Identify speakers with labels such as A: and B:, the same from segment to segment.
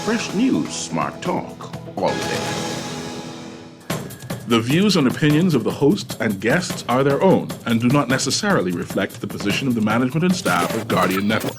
A: fresh news, smart talk, all day. The views and opinions of the hosts and guests are their own and do not necessarily reflect the position of the management and staff of Guardian Network.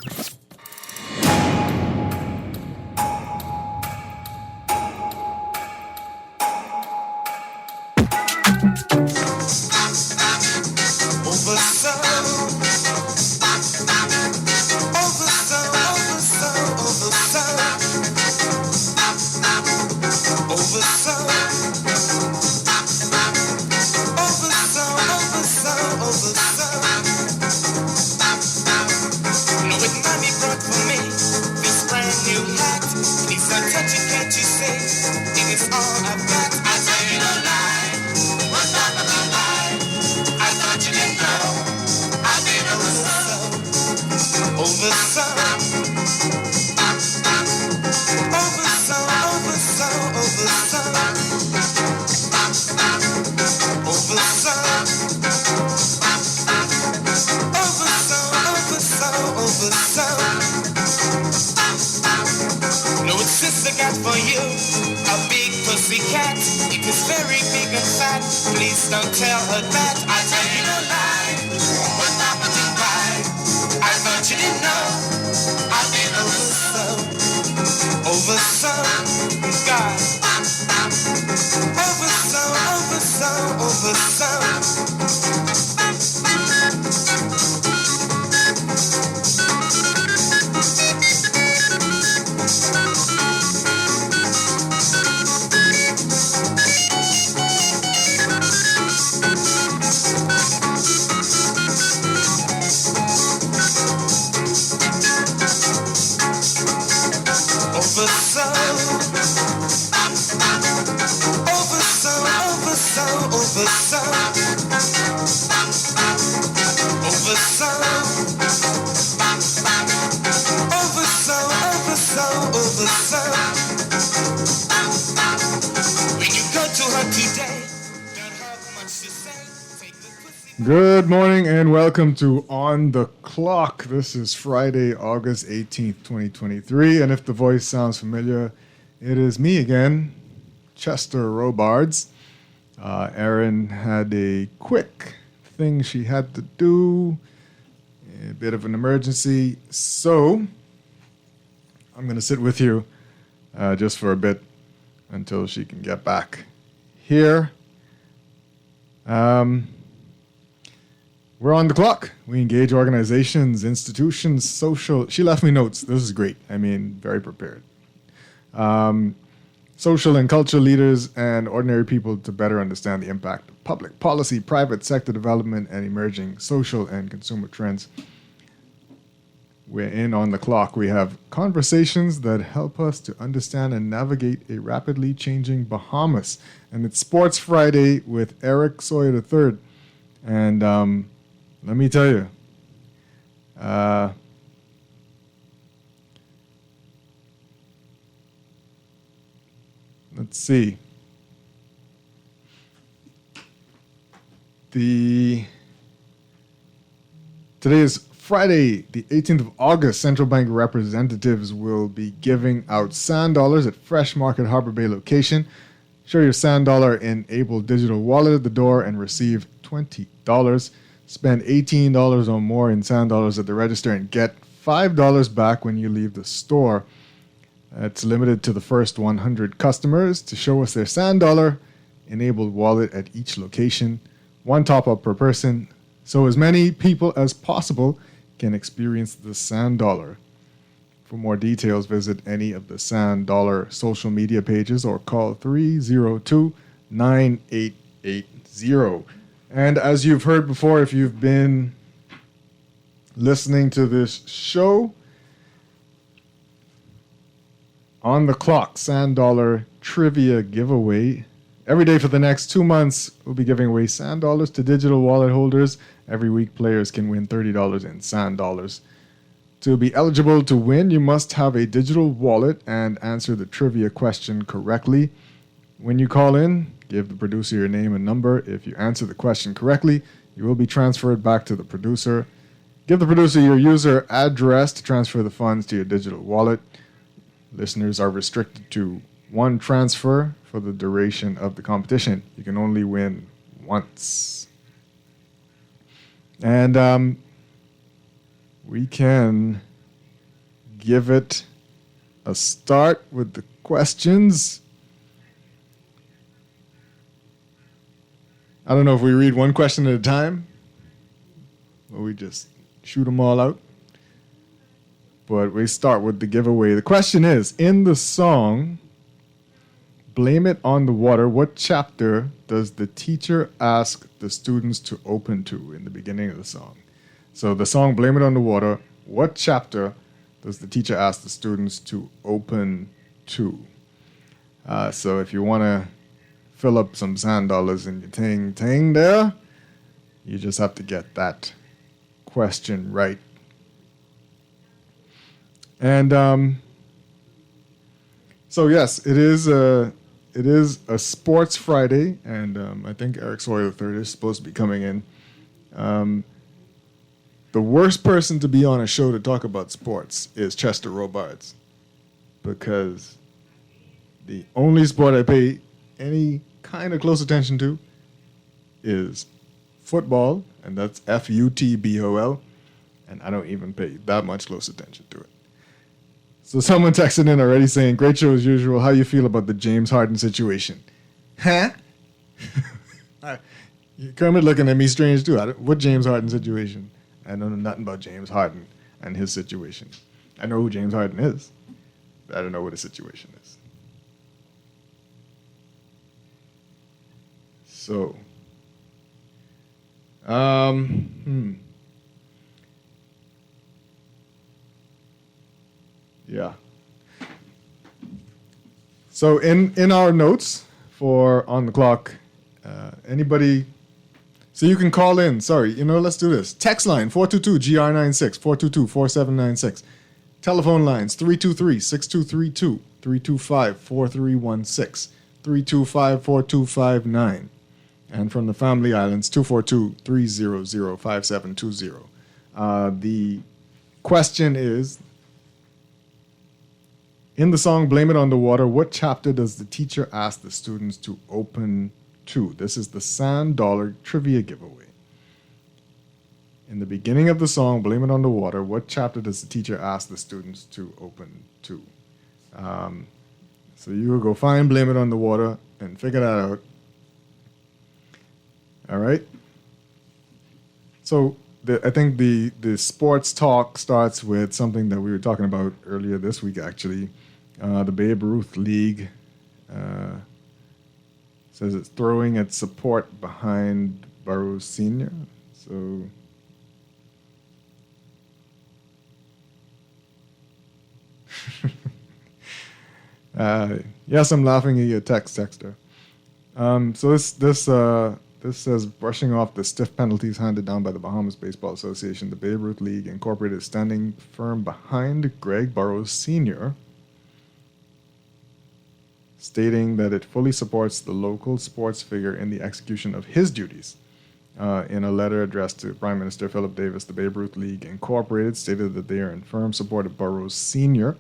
B: Good morning and welcome to On the Clock. This is Friday, August 18th, 2023. And if the voice sounds familiar, it is me again, Chester Robards. Erin had a quick thing she had to do, a bit of an emergency. So I'm going to sit with you just for a bit until she can get back here. We're on the clock. We engage organizations, institutions, social. She left me notes. This is great. I mean, very prepared. Social and cultural leaders and ordinary people to better understand the impact of public policy, private sector development, and emerging social and consumer trends. We're in On the Clock. We have conversations that help us to understand and navigate a rapidly changing Bahamas. And it's Sports Friday with Eric Sawyer III. And let me tell you, let's see. Today is Friday, the 18th of August. Central Bank representatives will be giving out sand dollars at Fresh Market Harbor Bay location. Show your sand dollar enabled digital wallet at the door and receive $20. Spend $18 or more in sand dollars at the register and get $5 back when you leave the store. It's limited to the first 100 customers to show us their sand dollar enabled wallet at each location. One top-up per person, so as many people as possible can experience the sand dollar. For more details, visit any of the Sand Dollar social media pages or call 302-9880. And as you've heard before, if you've been listening to this show, On the Clock, Sand Dollar Trivia Giveaway. Every day for the next 2 months, we'll be giving away sand dollars to digital wallet holders. Every week, players can win $30 in sand dollars. To be eligible to win, you must have a digital wallet and answer the trivia question correctly. When you call in, give the producer your name and number. If you answer the question correctly, you will be transferred back to the producer. Give the producer your user address to transfer the funds to your digital wallet. Listeners are restricted to one transfer for the duration of the competition. You can only win once. And we can give it a start with the questions. I don't know if we read one question at a time or we just shoot them all out. But we start with the giveaway. The question is, in the song Blame It on the Water, what chapter does the teacher ask the students to open to in the beginning of the song? So the song Blame It on the Water, what chapter does the teacher ask the students to open to? So if you want to fill up some sand dollars in your ting there, you just have to get that question right. And so yes, it is a sports Friday, and I think Eric Sawyer III is supposed to be coming in. The worst person to be on a show to talk about sports is Chester Robards, because the only sport I pay any kind of close attention to is football, and that's FUTBOL, and I don't even pay that much close attention to it. So someone texted in already saying, great show as usual. How you feel about the James Harden situation? Huh? Kermit looking at me strange too. What James Harden situation? I don't know nothing about James Harden and his situation. I know who James Harden is, but I don't know what his situation is. So, yeah. So in our notes for On the Clock, anybody, so you can call in. Sorry, let's do this. Text line 422-GR96, 422-4796. Telephone lines 323-6232, 325-4316, 325-4259. And from the Family Islands, 242-300-5720. The question is, in the song Blame It on the Water, what chapter does the teacher ask the students to open to? This is the Sand Dollar Trivia Giveaway. In the beginning of the song Blame It on the Water, what chapter does the teacher ask the students to open to? So you will go find Blame It on the Water and figure that out. All right? So I think the sports talk starts with something that we were talking about earlier this week, actually. The Babe Ruth League says it's throwing its support behind Burroughs Sr. So yes, I'm laughing at your texter. So this says, brushing off the stiff penalties handed down by the Bahamas Baseball Association, the Babe Ruth League Incorporated is standing firm behind Greg Burroughs Sr., stating that it fully supports the local sports figure in the execution of his duties. In a letter addressed to Prime Minister Philip Davis, the Babe Ruth League Incorporated stated that they are in firm support of Burroughs Sr.,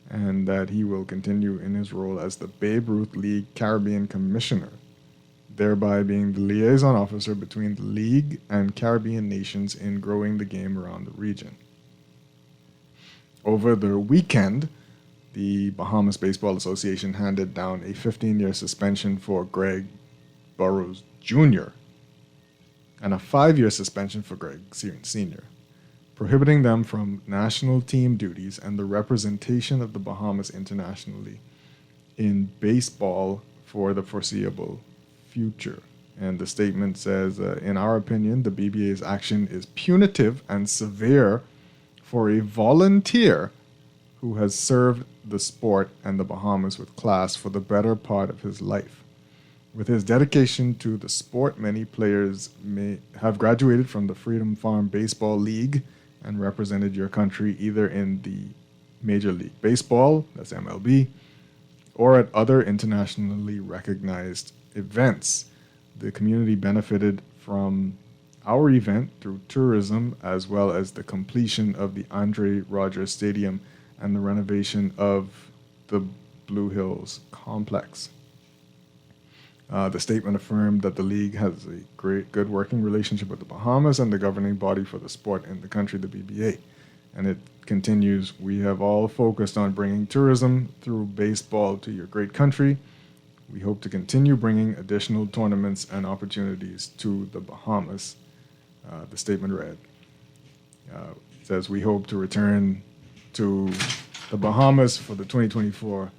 B: and that he will continue in his role as the Babe Ruth League Caribbean Commissioner, thereby being the liaison officer between the league and Caribbean nations in growing the game around the region. Over the weekend, the Bahamas Baseball Association handed down a 15-year suspension for Greg Burroughs Jr. and a 5-year suspension for Greg Sr., prohibiting them from national team duties and the representation of the Bahamas internationally in baseball for the foreseeable future. And the statement says, in our opinion, the BBA's action is punitive and severe for a volunteer who has served the sport and the Bahamas with class for the better part of his life. With his dedication to the sport, many players may have graduated from the Freedom Farm Baseball League and represented your country either in the Major League Baseball, that's MLB, or at other internationally recognized events. The community benefited from our event through tourism, as well as the completion of the Andre Rogers Stadium and the renovation of the Blue Hills complex. The statement affirmed that the league has a good working relationship with the Bahamas and the governing body for the sport in the country, the BBA. And it continues, we have all focused on bringing tourism through baseball to your great country. We hope to continue bringing additional tournaments and opportunities to the Bahamas. The statement read. It says, we hope to return to the Bahamas for the 2024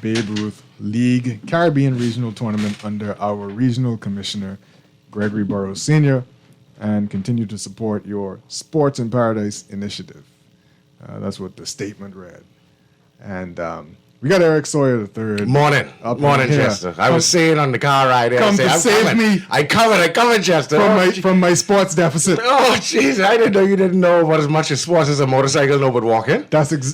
B: Babe Ruth League Caribbean Regional Tournament under our regional commissioner, Gregory Burrows Sr., and continue to support your Sports in Paradise initiative. That's what the statement read. And we got Eric Sawyer III.
C: Morning, Chester. I was saying on the car ride there,
B: Come to save me.
C: I covered, Chester.
B: From my sports deficit.
C: Oh, jeez, I didn't know you didn't know about as much as sports as a motorcycle know but walking.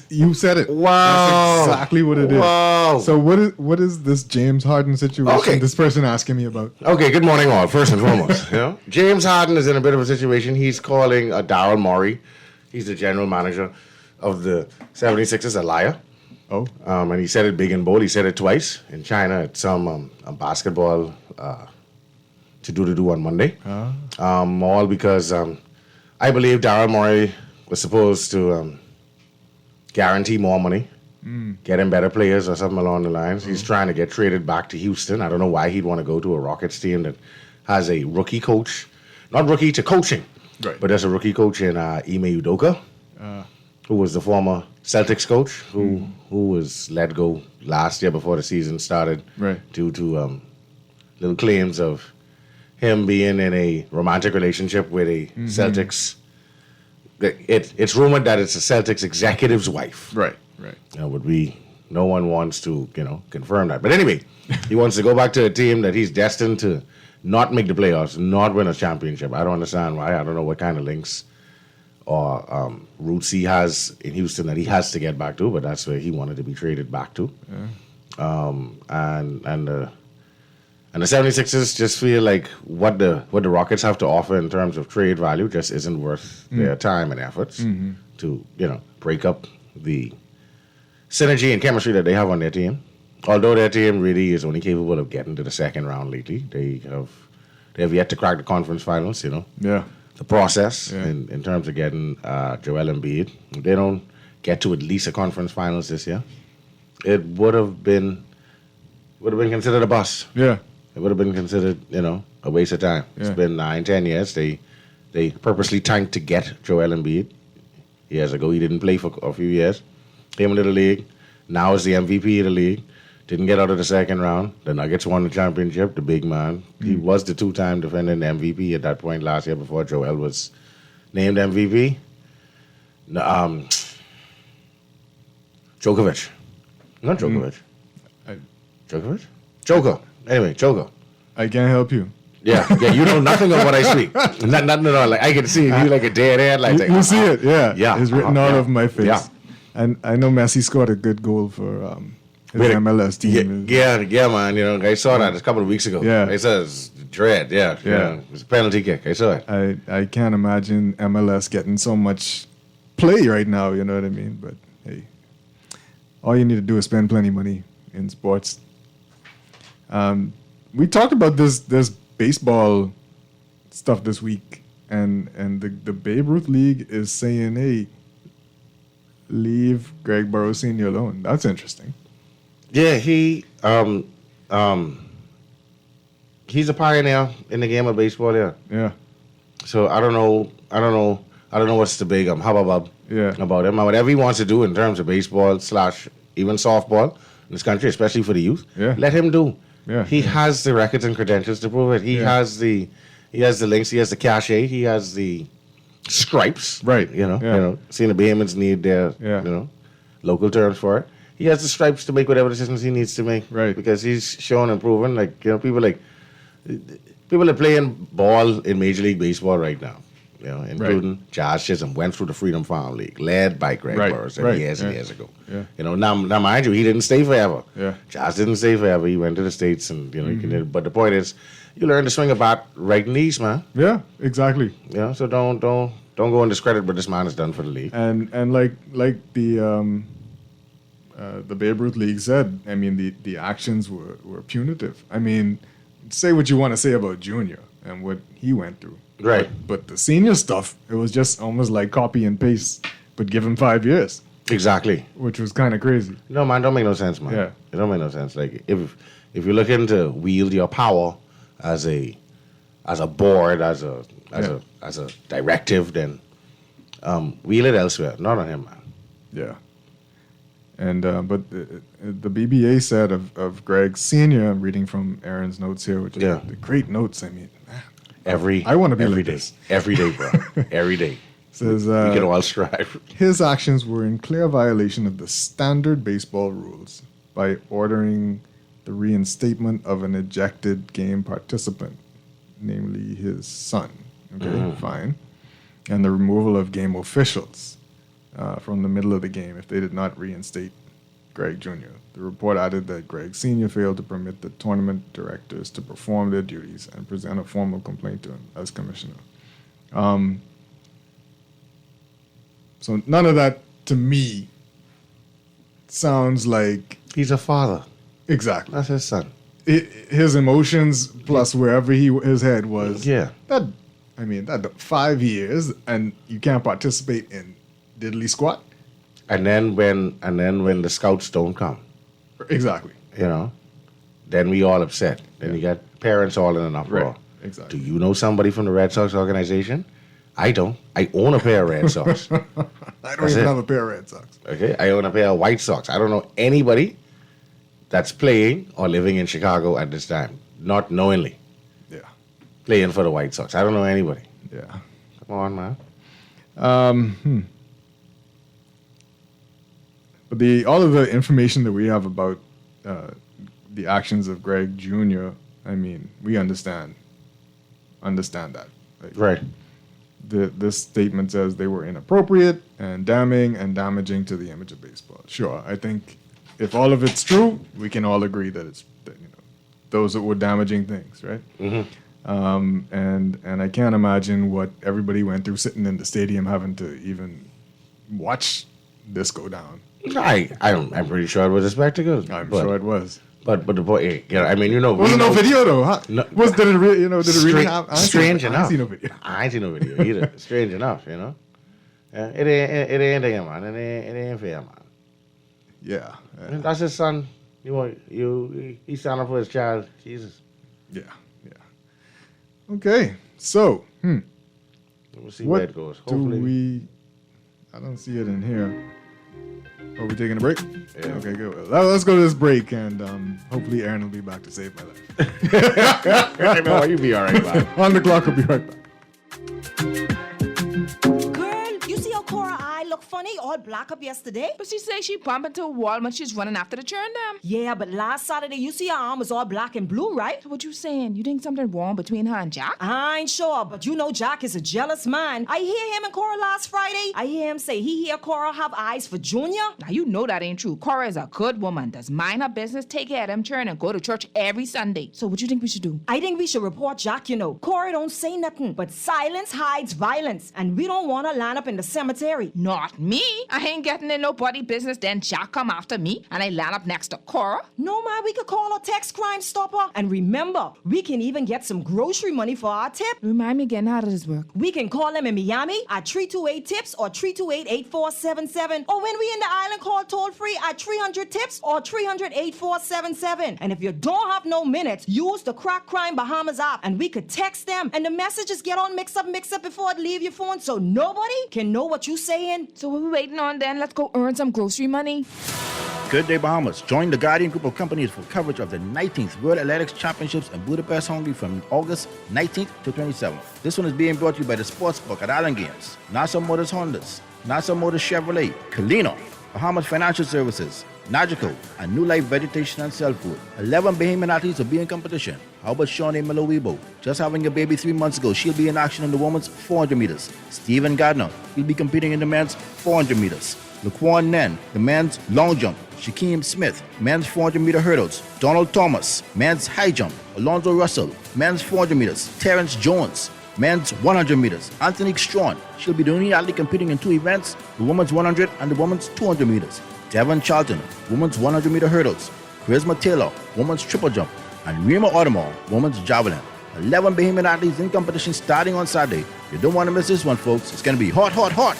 B: You said it.
C: Wow.
B: That's exactly what it is.
C: Wow.
B: So what is this James Harden situation?
C: Okay.
B: This person asking me about?
C: Okay, good morning all, first and foremost. James Harden is in a bit of a situation. He's calling Daryl Morey, he's the general manager of the 76ers, a liar.
B: Oh.
C: And he said it big and bold. He said it twice in China at some basketball to do on Monday. All because I believe Daryl Morey was supposed to guarantee more money, get him better players or something along the lines. He's trying to get traded back to Houston. I don't know why he'd want to go to a Rockets team that has a rookie coach. Not rookie to coaching,
B: right.
C: but there's a rookie coach in Ime Udoka, who was the former Celtics coach, who was let go last year before the season started,
B: right.
C: due to little claims of him being in a romantic relationship with a Celtics. It's rumored that it's a Celtics executive's wife.
B: Right.
C: No one wants to, confirm that. But anyway, he wants to go back to a team that he's destined to not make the playoffs, not win a championship. I don't understand why. I don't know what kind of links or roots he has in Houston that he has to get back to, but that's where he wanted to be traded back to. Yeah. And the 76ers just feel like what the Rockets have to offer in terms of trade value just isn't worth their time and efforts to, break up the synergy and chemistry that they have on their team. Although their team really is only capable of getting to the second round lately, they have yet to crack the conference finals,
B: Yeah.
C: The process in terms of getting Joel Embiid. If they don't get to at least a conference finals this year, it would have been considered a bust.
B: Yeah.
C: It would have been considered, a waste of time.
B: Yeah.
C: It's been 9-10 years. They purposely tanked to get Joel Embiid. Years ago, he didn't play for a few years. Came into the league. Now is the MVP of the league. Didn't get out of the second round. The Nuggets won the championship, the big man. He was the two-time defending MVP at that point last year before Joel was named MVP. Djokovic. Not Djokovic. Djokovic? Joker. Anyway, Joker.
B: I can't help you.
C: Yeah, you know nothing of what I speak. Nothing at all. Like, I can see you like a dead head. Like,
B: you see it, yeah.
C: Yeah.
B: It's written all over my face.
C: Yeah.
B: And I know Messi scored a good goal for his MLS team.
C: Yeah, man. I saw that a couple of weeks ago.
B: Yeah.
C: It says dread. Yeah. It was a penalty kick. I saw it.
B: I can't imagine MLS getting so much play right now, you know what I mean? But hey, all you need to do is spend plenty of money in sports. We talked about this baseball stuff this week, and the Babe Ruth League is saying, hey, leave Greg Burrows Sr. alone. That's interesting.
C: Yeah, he's a pioneer in the game of baseball.
B: Yeah.
C: So I don't know what's the big hubbub about him. Whatever he wants to do in terms of baseball / even softball in this country, especially for the youth, let him do.
B: Yeah.
C: He has the records and credentials to prove it. He has the links. He has the cachet. He has the stripes.
B: Right.
C: Seeing the Bahamians need their local terms for it. He has the stripes to make whatever decisions he needs to make.
B: Right.
C: Because he's shown and proven. People are playing ball in Major League Baseball right now. Including Josh Chisholm, went through the Freedom Farm League, led by Greg Burrows years and years ago.
B: Yeah.
C: Now mind you, he didn't stay forever.
B: Yeah.
C: Josh didn't stay forever. He went to the States, and but the point is, you learn to swing a bat right in the east, man.
B: Yeah, exactly.
C: So don't go and discredit what this man has done for the league.
B: And like the the Babe Ruth League said, I mean, the actions were punitive. I mean, say what you want to say about Junior and what he went through.
C: Right.
B: But the senior stuff, it was just almost like copy and paste, but give him 5 years,
C: Exactly.
B: which was kind of crazy.
C: No, man, don't make no sense, man.
B: Yeah.
C: It don't make no sense. Like if you're looking to wield your power as a board, as a directive, then wield it elsewhere, not on him, man.
B: Yeah. And but the BBA said of Greg Senior, I'm reading from Erin's notes here, which
C: Yeah.
B: are the great notes. I mean, man, I wanna be
C: every
B: like
C: day.
B: this.
C: Every day, bro. Every day.
B: says
C: We can all strive.
B: his actions were in clear violation of the standard baseball rules by ordering the reinstatement of an ejected game participant, namely his son. Okay, fine. And the removal of game officials from the middle of the game if they did not reinstate Greg Jr. The report added that Greg Sr. failed to permit the tournament directors to perform their duties and present a formal complaint to him as commissioner. So none of that, to me, sounds like
C: He's a father.
B: exactly
C: That's his son.
B: his emotions plus wherever his head was.
C: Yeah.
B: That 5 years and you can't participate in diddly squat.
C: And then when the scouts don't come,
B: Exactly.
C: then we all upset. Then you got parents all in an uproar.
B: Right. Exactly.
C: Do you know somebody from the Red Sox organization? I don't. I own a pair of Red Sox.
B: I don't
C: That's
B: even
C: it.
B: have a pair of Red Sox.
C: Okay, I own a pair of White Sox. I don't know anybody that's playing or living in Chicago at this time, not knowingly
B: Yeah.
C: playing for the White Sox. I don't know anybody.
B: Yeah.
C: Come on, man.
B: But all of the information that we have about the actions of Greg Jr., I mean, we understand that. Like,
C: Right.
B: this statement says they were inappropriate and damning and damaging to the image of baseball. Sure, I think if all of it's true, we can all agree that those were damaging things, right? And I can't imagine what everybody went through sitting in the stadium having to even watch this go down.
C: I'm pretty sure it was a spectacle.
B: I'm
C: but,
B: sure it was.
C: But the point, I mean,
B: Wasn't no video though, huh?
C: No.
B: Did it really happen?
C: Strange enough.
B: I ain't seen no video.
C: I ain't seen no video either. Strange enough, Yeah, it ain't there, man. It ain't fair, man.
B: Yeah.
C: That's his son. He signed up for his child. Jesus.
B: Yeah. Okay. So,
C: We'll see where it goes. Hopefully.
B: I don't see it in here. Are we taking a break?
C: Yeah.
B: Okay, good. Well, let's go to this break, and hopefully Erin will be back to save my life.
C: I know, you be all right, man.
B: On the clock, we'll be right back.
D: Girl, you see how Cora eye look funny, all black up yesterday?
E: But she say she bump into a wall when she's running after the churn them.
D: Yeah, but last Saturday, you see her arm was all black and blue, right?
E: So what you saying? You think something wrong between her and Jack?
D: I ain't sure, but you know Jack is a jealous man. I hear him and Cora last Friday. I hear him say he hear Cora have eyes for Junior.
E: Now you know that ain't true. Cora is a good woman, does mind her business, take care of them churn, and go to church every Sunday. So what you think we should do?
D: I think we should report Jack, Cora don't say nothing, but silence hides violence, and we don't want to line up in the cemetery.
E: Not me. I ain't getting in nobody business. Then Jack come after me, and I land up next to Cora.
D: No, man, we could call a text Crime Stopper. And remember, we can even get some grocery money for our tip.
E: Remind me again, how does this work?
D: We can call them in Miami at 328-TIPS or 328-8477. Or when we in the island, call toll-free at 300-TIPS or 300-8477. And if you don't have no minutes, use the Crack Crime Bahamas app and we could text them. And the messages get all mixed up before it leave your phone so nobody can know what you saying.
E: So what we waiting on then? Let's go earn some grocery money.
F: Good day, Bahamas. Join the Guardian group of companies for coverage of the 19th World Athletics Championships in Budapest, Hungary from August 19th to 27th. This one is being brought to you by the Sportsbook at Island Games, NASA Motors Hondas, NASA Motors Chevrolet, Kalino, Bahamas Financial Services, Nagico, and New Life Vegetation and Cell Food. 11 Bahamian athletes will be in competition. How about Shawnee Malowibo? Just having a baby 3 months ago, she'll be in action in the women's 400 meters. Stephen Gardner, he'll be competing in the men's 400 meters. Laquan Nen, the men's long jump. Shaquem Smith, men's 400 meter hurdles. Donald Thomas, men's high jump. Alonzo Russell, men's 400 meters. Terrence Jones, men's 100 meters. Anthony Strawn, she'll be the only athlete competing in 2 events, the women's 100 and the women's 200 meters. Devon Charlton, women's 100-meter hurdles, Charisma Taylor, women's triple jump, and Rima Audemars, women's javelin. 11 Bahamian athletes in competition starting on Saturday. You don't want to miss this one, folks. It's going to be hot, hot, hot.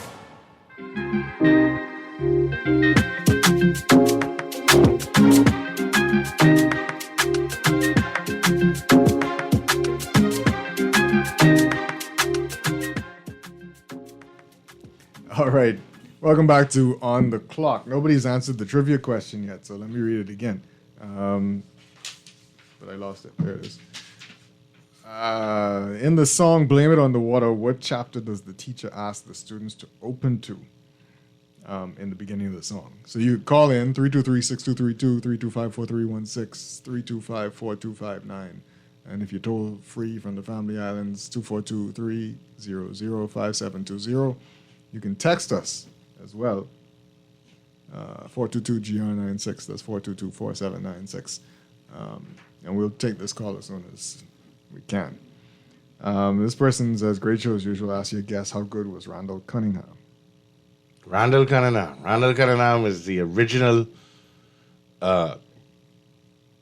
B: All right. Welcome back to On the Clock. Nobody's answered the trivia question yet, so let me read it again. But I lost it. There it is. In the song Blame It on the Water, what chapter does the teacher ask the students to open to in the beginning of the song? So you call in 323-6232, 325-4316, 325-4259. And if you're toll free from the Family Islands, 242-300-5720. You can text us as well, 422-GR96. That's 422-4796. And we'll take this call as soon as we can. This person says, great show as usual. Ask your guess, how good was Randall Cunningham?
C: Randall Cunningham is the original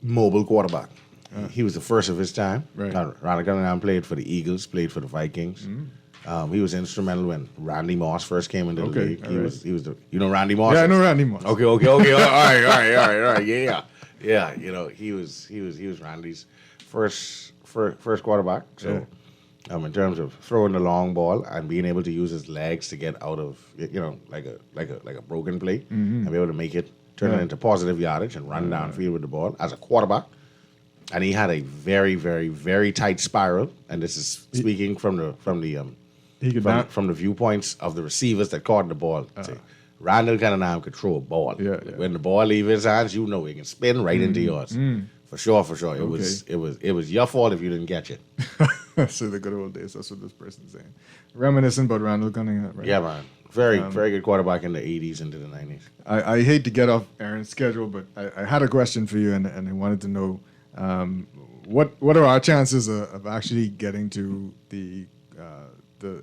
C: mobile quarterback. He was the first of his time.
B: Right.
C: Randall Cunningham played for the Eagles, played for the Vikings. He was instrumental when Randy Moss first came into the league. He was the, you know Randy Moss?
B: Yeah, I know Randy Moss.
C: Okay. All right. Yeah. You know, he was Randy's first quarterback. So, in terms of throwing the long ball and being able to use his legs to get out of, like a broken play and be able to make it turn it into positive yardage and run downfield with the ball as a quarterback. And he had a very, very, very tight spiral. And this is speaking from the viewpoints of the receivers that caught the ball. Randall Cunningham could throw a ball. When the ball leaves his hands, he can spin right into yours. For sure. It was your fault if you didn't catch it.
B: So the good old days. That's what this person's saying. Reminiscent about Randall Cunningham, right?
C: Yeah, man. Very good quarterback in the 80s into the 90s.
B: I hate to get off Erin's schedule, but I had a question for you, and I wanted to know what are our chances of actually getting to the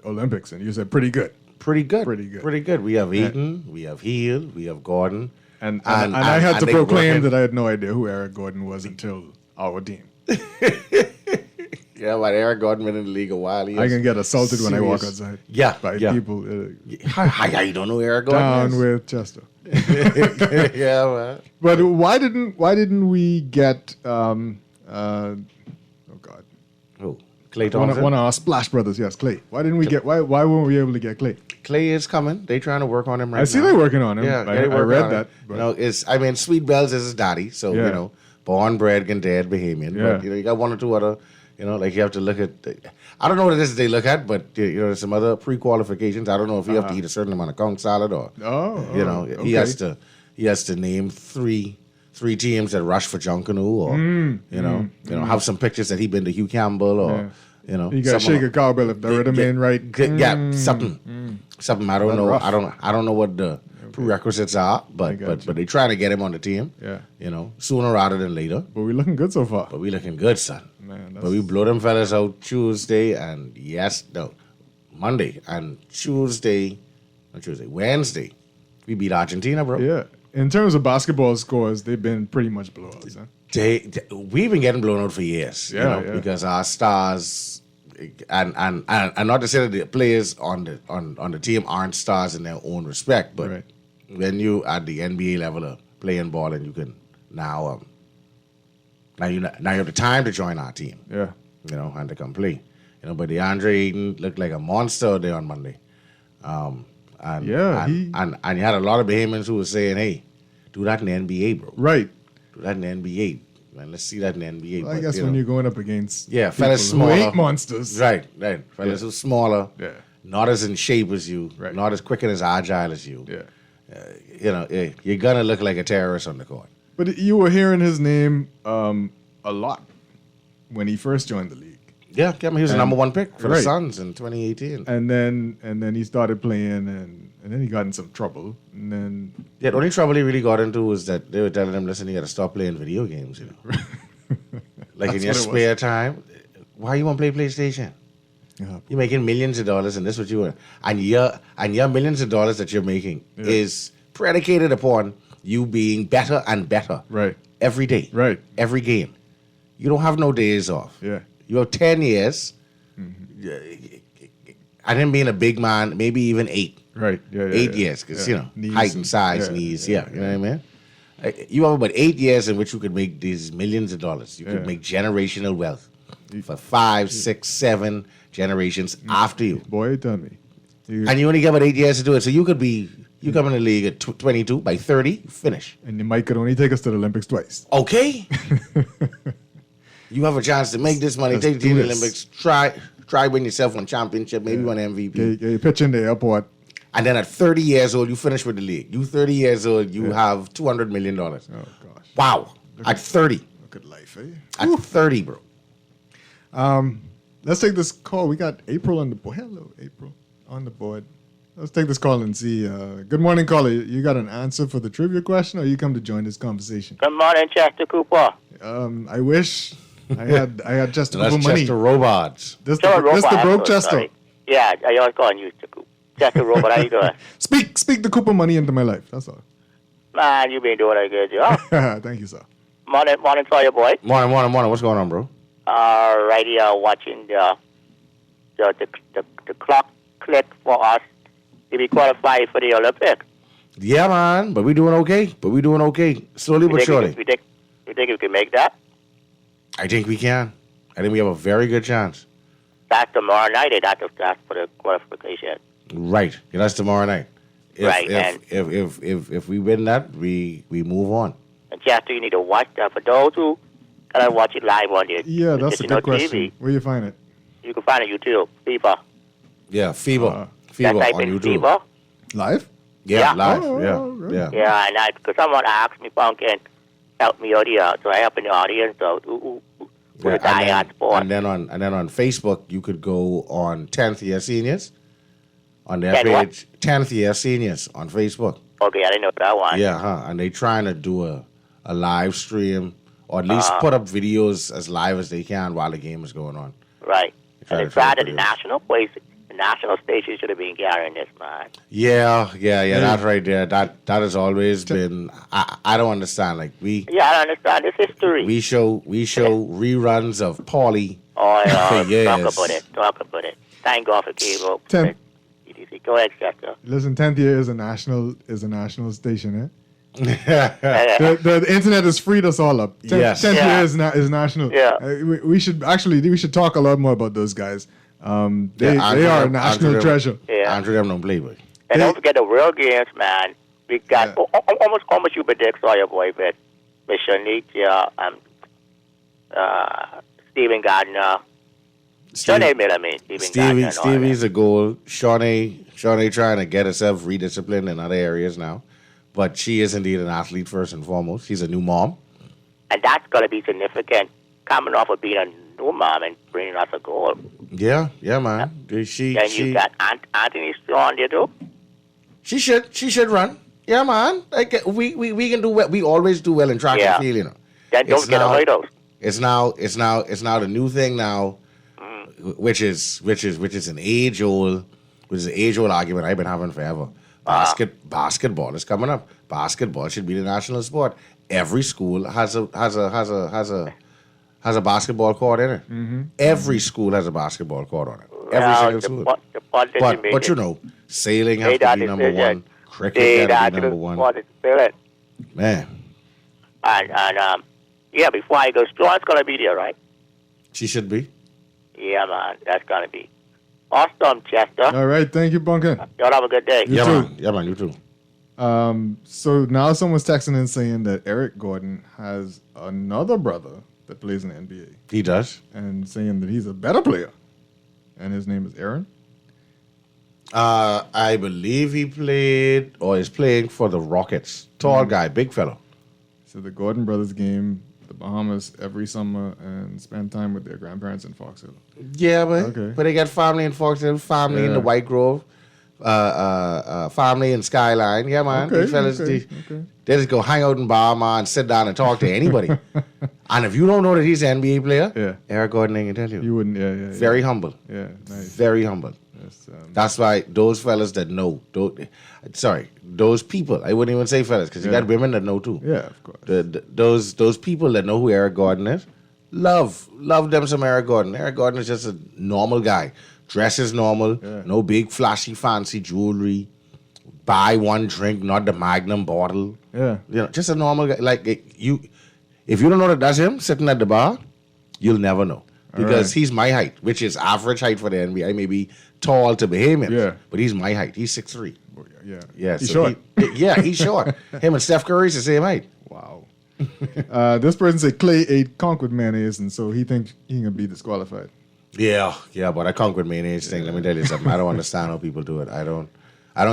B: Olympics? And you said pretty good.
C: Pretty good. We have Eaton, we have Heel, we have Gordon.
B: And I had to proclaim that I had no idea who Eric Gordon was until our team.
C: Yeah, but Eric Gordon been in the league a while.
B: I can get assaulted when I walk outside.
C: By
B: people.
C: How you don't know who Eric Gordon
B: down
C: is?
B: with Chester.
C: Yeah, man.
B: But why didn't we get oh God.
C: Who? Clay Thompson?
B: One of our Splash Brothers, yes, Clay. Why didn't we get? Why weren't we able to get Clay?
C: Clay is coming. They trying to work on him right now.
B: I see they're working on him.
C: Yeah,
B: I read that. But.
C: Sweet Bells is his daddy, so born, bred, and dead Bahamian.
B: Yeah.
C: But you got one or two other, like you have to look at. I don't know what it is they look at, but there's some other pre-qualifications. I don't know if you have to eat a certain amount of conch salad or.
B: Okay.
C: He has to name three teams that rush for Junkanoo, or have some pictures that he been to Hugh Campbell, or you got
B: to shake a cowbell if the rhythm ain't right.
C: Yeah, something. I don't know.
B: Rough.
C: I don't know what the prerequisites are, but they trying to get him on the team.
B: Yeah,
C: sooner rather than later.
B: But we're looking good so far.
C: But we looking good, son.
B: Man,
C: but we blow them fellas out Monday and Wednesday. We beat Argentina, bro.
B: Yeah. In terms of basketball scores, they've been pretty much blowouts. Huh?
C: We've been getting blown out for years, because our stars, and not to say that the players on the team aren't stars in their own respect, but when you at the NBA level of playing ball, and you can now you have the time to join our team, and to come play, But DeAndre Ayton looked like a monster there on Monday. And you had a lot of Bahamians who were saying, "Hey, do that in the NBA, bro.
B: Right.
C: Do that in the NBA, man. Let's see that in the NBA."
B: Well, I guess when you're going up against
C: fellas smaller,
B: who ain't monsters,
C: right, fellas who's smaller, not as in shape as you,
B: right.
C: not as quick and as agile as you, you're gonna look like a terrorist on the court.
B: But you were hearing his name a lot when he first joined the league.
C: Yeah, he was the number one pick for the Suns in 2018.
B: And then he started playing, and then he got in some trouble. And then
C: the only trouble he really got into was that they were telling him, "Listen, you got to stop playing video games." Like in your spare time, why you want to play PlayStation?
B: Yeah.
C: You're making millions of dollars, and this is what you want. And your millions of dollars that you're making is predicated upon you being better and better.
B: Right.
C: Every day.
B: Right.
C: Every game. You don't have no days off.
B: Yeah.
C: You have 10 years. I didn't being a big man, maybe even 8.
B: Right. Yeah.
C: 8 years, because,
B: Knees
C: height and size,
B: yeah,
C: knees. Yeah. You know what I mean? You have about 8 years in which you could make these millions of dollars. You could make generational wealth for 5, 6, 7 generations after you.
B: Boy, tell me.
C: And you only get about 8 years to do it. So you come in the league at 22, by 30, you finish.
B: And the mic could only take us to the Olympics twice.
C: Okay. You have a chance to make this money,
B: Let's
C: take the team
B: do
C: to the
B: this.
C: Olympics, try win yourself one championship, maybe one MVP.
B: You pitch in the airport.
C: And then at 30 years old, you finish with the league. You 30 years old, you have $200 million.
B: Oh, gosh.
C: Wow. At 30.
B: Look at life, eh?
C: At 30, bro.
B: Let's take this call. We got April on the board. Hello, April, on the board. Let's take this call and see. Good morning, caller. You got an answer for the trivia question, or you come to join this conversation?
G: Good morning, Chester Cooper.
B: I wish I had Chester
C: That's
B: Cooper money.
C: Chester Robots.
B: This
G: Sorry,
B: the
G: Robot,
B: broke
G: I'm so
B: Chester.
G: sorry. Yeah, I always calling you Chester Robot. How you doing?
B: Speak the Cooper money into my life. That's all.
G: Man, you been doing a good job.
B: Thank you, sir.
G: Morning, for you, boy.
C: Morning. What's going on, bro?
G: Right here, watching the clock click for us to be qualified for the Olympics.
C: Yeah, man. But we doing okay. Slowly but surely.
G: You think we can make that?
C: I think we can. I think we have a very good chance.
G: That's tomorrow night. That's for the qualification.
C: Right. Yeah, that's tomorrow night. If we win that, we move on.
G: And Chester, you need to watch that. For those who cannot watch it live on the
B: Yeah, that's a good question.
G: TV,
B: Where you find it?
G: you can find it on YouTube. FIFA.
C: Yeah, FIBA.
G: That
C: FIBA
G: type
C: on
G: in
C: YouTube.
G: FIFA.
B: Live?
C: Yeah,
G: Yeah.
C: live.
B: Oh,
C: Yeah.
G: Yeah, and because someone asked me if I can help me out here, so I help in the audience. So who the diehard sport.
C: And then on Facebook, you could go on 10th year seniors on their
G: Ten what?
C: page. 10th year seniors on Facebook.
G: Okay, I didn't know that one.
C: Yeah, and they trying to do a live stream or at least put up videos as live as they can while the game is going on.
G: Right.
C: Try
G: And
C: to
G: it's sad that
C: figure
G: the
C: it out.
G: national place, the national station should have been carrying this, man.
C: Yeah, that right there. That has always been. I don't understand. Like
G: Yeah, I understand. It's history.
C: we show reruns of Paulie.
G: Oh, yeah.
C: for years.
G: Talk about it. Thank God for cable.
B: Ten-
G: EDC. Go ahead, Chester.
B: Listen, 10th year is a national station, eh? The internet has freed us all up. 10th
C: Yes.
B: year
G: Yeah.
B: is national.
G: Yeah.
B: We should talk a lot more about those guys. They
C: Andrew
B: are a
C: them-
B: national
C: Andrew them-
B: treasure.
G: Yeah.
C: Andrew them don't play with.
G: And don't forget the real games, man. We got almost you predict Sawyer boy, but with Shanitia, Stephen Gardner, Shawnee Miller, Stephen Gardner.
C: Stevie's a goal. Shawnee trying to get herself redisciplined in other areas now. But she is indeed an athlete first and foremost. She's a new mom.
G: And that's going to be significant, coming off of being a new mom and bringing us a goal.
C: Yeah, man.
G: Then you got Anthony Strawn there too.
C: She should run. Yeah, man. Like we can do well. We always do well in track
G: Yeah.
C: and field, you know.
G: Then don't
C: It's
G: get
C: now-
G: away those.
C: It's now the new thing now, which is an age old argument I've been having forever. Basketball is coming up. Basketball should be the national sport. Every school has a basketball court in it.
B: Mm-hmm.
C: Every school has a basketball court on it. Every single school. But you know, sailing has to be number one. Cricket has to be number one. Man,
G: And yeah, before I go, Strawn's going to be there, right?
C: she should be.
G: Yeah, man, that's going to be awesome, Chester.
B: All right, thank you, Bunker.
G: Y'all have a good day.
B: You
C: Yeah,
B: too.
C: man. Yeah, man. You too.
B: So now someone's texting in saying that Eric Gordon has another brother that plays in the NBA
C: He does.
B: and saying that he's a better player. And his name is Erin.
C: I believe he played or is playing for the Rockets. Tall guy, big fellow.
B: So the Gordon brothers game the Bahamas every summer and spend time with their grandparents in Fox Hill.
C: Yeah, but
B: Okay.
C: but they got family in Fox Hill, family in
B: Yeah.
C: the White Grove, family in Skyline. Yeah, man.
B: Okay,
C: These fellas,
B: okay.
C: they just go hang out in Bahama and sit down and talk to anybody. And if you don't know that he's an NBA player,
B: Yeah.
C: Eric Gordon ain't gonna tell you.
B: You wouldn't, yeah.
C: Very humble.
B: Yeah, nice.
C: Very humble.
B: Yeah.
C: That's why those fellas that know, those people, I wouldn't even say fellas, because you got women that know too.
B: Yeah, of course.
C: Those people that know who Eric Gordon is, love them some Eric Gordon. Eric Gordon is just a normal guy. Dresses normal, no big flashy fancy jewelry. Buy one drink, not the Magnum bottle.
B: Yeah.
C: Just a normal guy. Like you, if you don't know that that's him sitting at the bar, you'll never know. Because he's my height, which is average height for the NBA. I may be tall to Bahamians, but he's my height. He's 6'3". Yeah.
B: He's short.
C: He's short. Him and Steph Curry's the same height.
B: Wow. This person said Clay ate conch with mayonnaise, and so he thinks he can be disqualified.
C: Yeah, but I conch with mayonnaise thing. Let me tell you something. I don't understand how people do it. I don't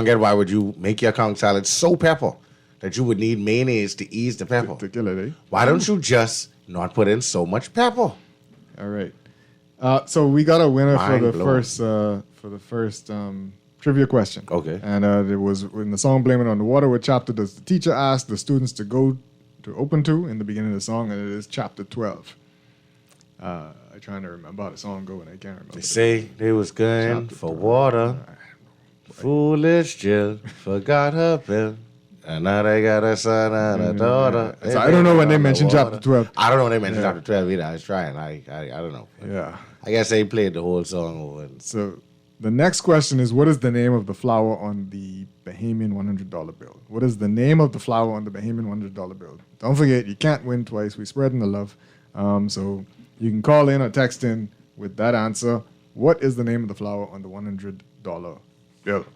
C: get why would you make your conch salad so pepper that you would need mayonnaise to ease the pepper.
B: To kill it, eh?
C: Why don't you just not put in so much pepper?
B: All right. So we got a winner for
C: Mind
B: the
C: blown.
B: first trivia question.
C: Okay.
B: And it was in the song "Blame It on the Water." What chapter does the teacher ask the students to go to open to in the beginning of the song? And it is chapter 12. I'm trying to remember how the song go, and I can't remember.
C: They say they was going
B: Chapter
C: for
B: 12.
C: water. Foolish Jill forgot her pill. And now they got a son and a daughter.
B: So I don't know when they mentioned chapter 12.
C: I don't know when they mentioned chapter 12 either. I was trying. I don't know.
B: Yeah.
C: I guess they played the whole song over.
B: So the next question is, what is the name of the flower on the Bahamian $100 bill? What is the name of the flower on the Bahamian $100 bill? Don't forget, you can't win twice. We're spreading the love. So you can call in or text in with that answer. What is the name of the flower on the $100 bill?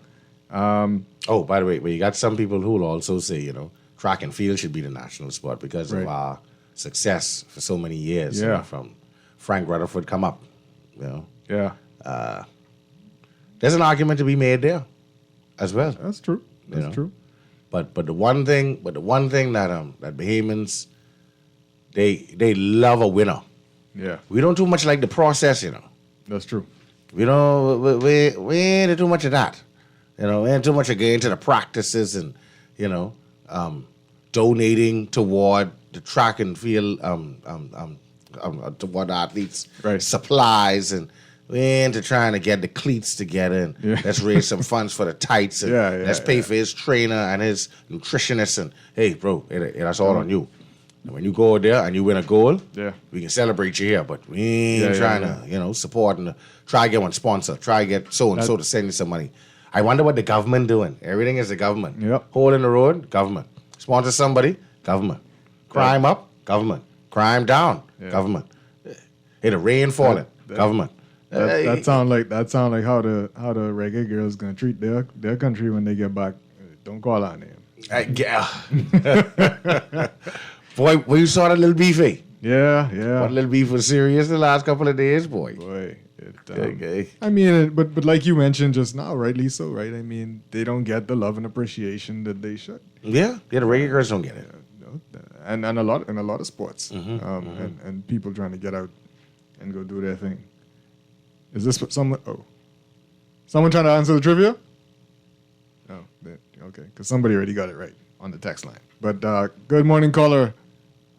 C: Oh, by the way, you got some people who will also say, track and field should be the national sport because of our success for so many years.
B: Yeah.
C: From Frank Rutherford come up.
B: Yeah.
C: There's an argument to be made there as well.
B: That's true. That's true.
C: But the one thing that Bahamians they love a winner.
B: Yeah.
C: We don't too much like the process,
B: That's true.
C: We ain't too much of that. We ain't too much of getting into the practices and, donating toward the track and field, toward the athletes' supplies, and we ain't into trying to get the cleats together and let's raise some funds for the tights and let's pay for his trainer and his nutritionist and hey, bro, that's all on you. And when you go there and you win a goal, we can celebrate you here, but we ain't trying to, support and try to get one sponsor, try to get so-and-so to send you some money. I wonder what the government doing. Everything is the government.
B: Yep.
C: Hole in the road, government. Sponsor somebody, government. Crime up, government. Crime down, government. Hey, the rain falling, government.
B: That sound like how the reggae girls gonna treat their country when they get back. Don't call our name.
C: Boy, when you saw that little beefy.
B: Yeah.
C: What little beef was serious the last couple of days, boy.
B: I mean, but like you mentioned just now, rightly so, right? I mean, they don't get the love and appreciation that they should.
C: Yeah, the regular girls don't get it.
B: And a lot of sports, and people trying to get out and go do their thing. Is this someone? Oh, someone trying to answer the trivia? Oh, okay, because somebody already got it right on the text line. But good morning, caller.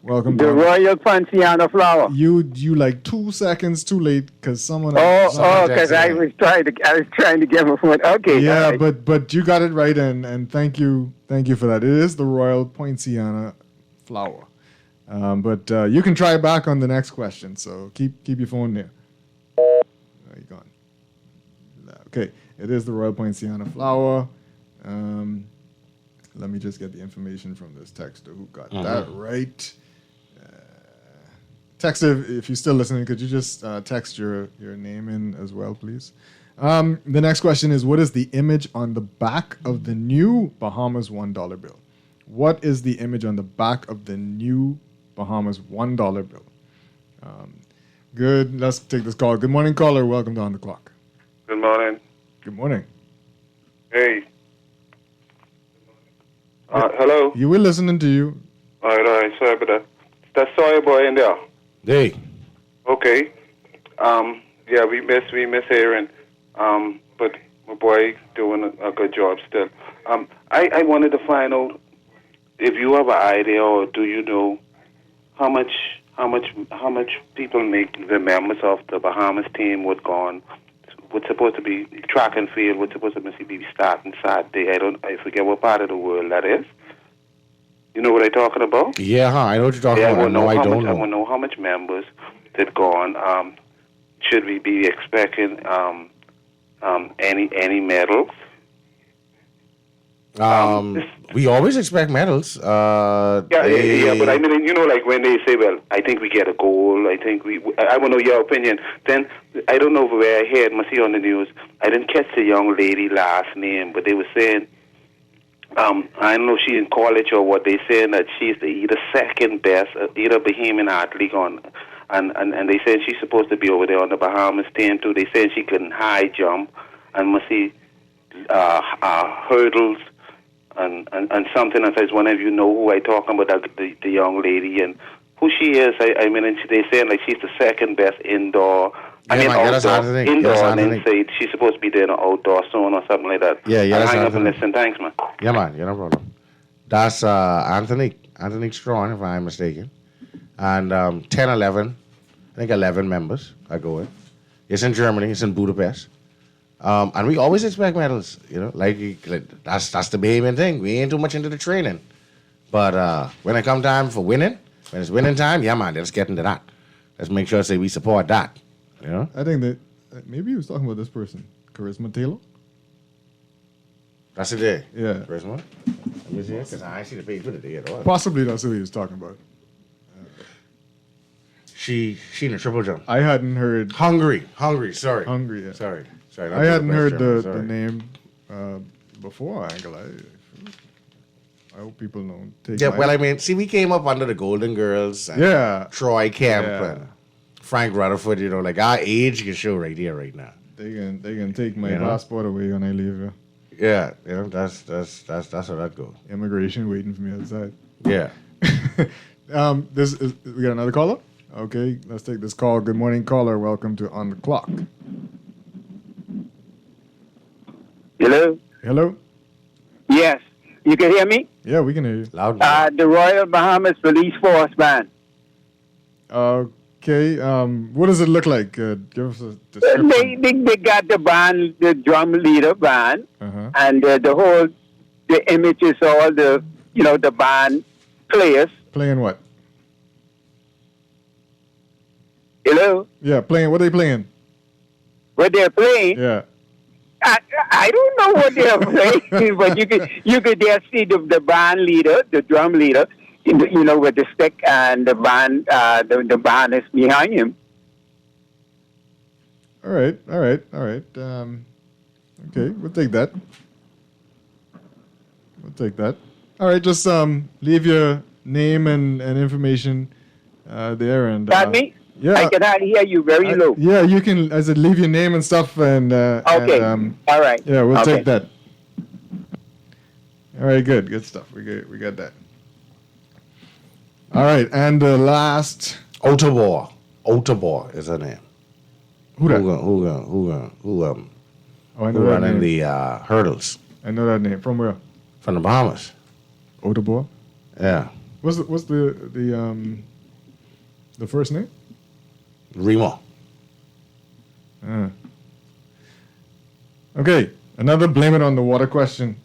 B: Welcome.
H: The Royal Poinciana flower.
B: You like 2 seconds too late because someone.
H: Because I was trying to get my phone. Okay.
B: Yeah, but you got it right, and thank you for that. It is the Royal Poinciana flower. But you can try back on the next question. So keep your phone there. You gone? Okay, it is the Royal Poinciana flower. Let me just get the information from this texter who got that right. Texter, if you're still listening, could you just text your name in as well, please? The next question is, what is the image on the back of the new Bahamas $1 bill? What is the image on the back of the new Bahamas $1 bill? Good. Let's take this call. Good morning, caller. Welcome to On the Clock.
I: Good morning.
B: Good morning.
I: Hey. Hello?
B: You were listening to you.
I: All right. Sorry about that. That's Sawyer boy in there.
C: Hey.
I: Okay. Yeah, we miss Erin. But my boy doing a good job still. I wanted to find out if you have an idea or do you know how much people make the members of the Bahamas team would go on what's supposed to be track and field, what's supposed to be starting Saturday. I forget what part of the world that is. You know what I'm talking about?
C: Yeah, I know what you're talking about. No, I don't know.
I: I want to know how much members that gone. Should we be expecting any medals?
C: We always expect medals.
I: Yeah, but I mean, like when they say, well, I think we get a goal, I want to know your opinion. Then, I don't know where I heard, must see on the news, I didn't catch the young lady last name, but they were saying, I don't know if she's in college or what, they saying that she's either second best, either Bahamian athlete and they said she's supposed to be over there on the Bahamas team too. They said she can high jump and must see hurdles, and something. And says, one of you know who I talking about, the young lady and who she is. I mean, they saying like she's the second best indoor. Outdoor. Indoor, and then say she's supposed to be there in an outdoor zone or something like that.
C: Yeah,
I: I'll hang up and listen. Thanks, man.
C: Yeah, man. Yeah, no problem. That's Anthony Strawn, if I'm mistaken. And 10, 11, I think 11 members I go with. It's in Germany. It's in Budapest. And we always expect medals, like that's the Bahamian thing. We ain't too much into the training. But when it come time for winning, when it's winning time, yeah, man, let's get into that. Let's make sure we support that,
B: I think that maybe he was talking about this person, Charisma Taylor.
C: That's it there?
B: Yeah.
C: Charisma? Let me see it, because I ain't see the page with it there at all.
B: Possibly that's who he was talking about.
C: She in a triple jump.
B: I hadn't heard...
C: Hungry, sorry.
B: Hungry, yeah.
C: Sorry.
B: I hadn't heard the name before, Angle. I hope people don't take
C: Yeah, well, I mean, see, we came up under the Golden Girls. And Troy Kemp and Frank Rutherford, like our age can show right here, right now.
B: They can take my passport away when I leave.
C: Yeah, that's how that goes.
B: Immigration waiting for me outside.
C: Yeah.
B: We got another caller? Okay, let's take this call. Good morning, caller. Welcome to On the Clock.
H: Hello?
B: Hello?
H: Yes. You can hear me?
B: Yeah, we can hear you.
C: Loud.
H: The Royal Bahamas Police Force Band.
B: Okay, what does it look like? Give us a description.
H: They got the band, the drum leader band, and the image is all the band players.
B: Playing what?
H: Hello?
B: Yeah, playing. What are they playing?
H: What they're playing?
B: Yeah.
H: I don't know what they're playing, but you could just see the band leader, the drum leader, with the stick, and the band the band is behind him.
B: All right. Okay, we'll take that. All right, just leave your name and information there, and.
H: Pardon me?
B: Yeah,
H: I cannot hear you very low.
B: Yeah, you can. I said leave your name and stuff, and
H: okay. All right.
B: Yeah, we'll take that. All right, good stuff. We got that. All right, and the last
C: Otabor is her name.
B: Who
C: running the hurdles?
B: I know that name. From where?
C: From the Bahamas.
B: Otabor.
C: Yeah.
B: What's the first name?
C: Remo.
B: Okay, another blame it on the water question.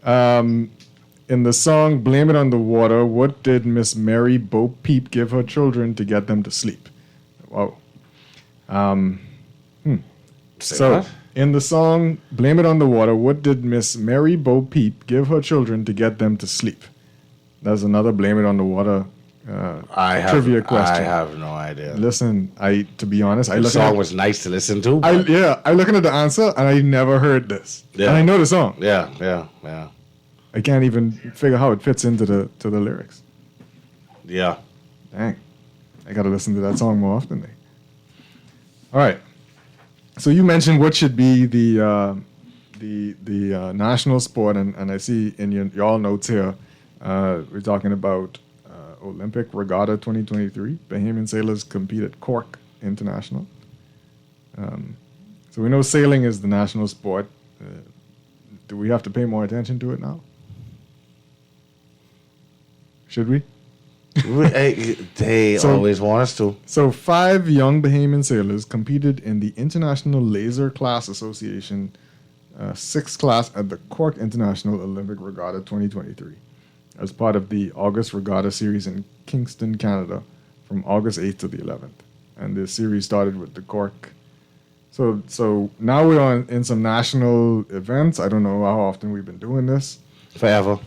B: In the song Blame It on the Water, what did Miss Mary Bo Peep give her children to get them to sleep? Wow. So, in the song Blame It on the Water, what did Miss Mary Bo Peep give her children to get them to sleep? That's another Blame It on the Water trivia question.
C: I have no idea.
B: Listen, to be honest,
C: the song was nice to listen to.
B: I'm looking at the answer and I never heard this.
C: Yeah.
B: And I know the song.
C: Yeah.
B: I can't even figure how it fits into the lyrics.
C: Yeah.
B: Dang. I got to listen to that song more often. All right. So you mentioned what should be the national sport, and I see in your notes here, we're talking about Olympic Regatta 2023. Bahamian sailors compete at Cork International. So we know sailing is the national sport. Do we have to pay more attention to it now? Should we?
C: They always want us to.
B: So 5 young Bahamian sailors competed in the International Laser Class Association 6th class at the Cork International Olympic Regatta 2023 as part of the August Regatta Series in Kingston, Canada from August 8th to the 11th. And the series started with the Cork. So now we're in some national events. I don't know how often we've been doing this.
C: Forever.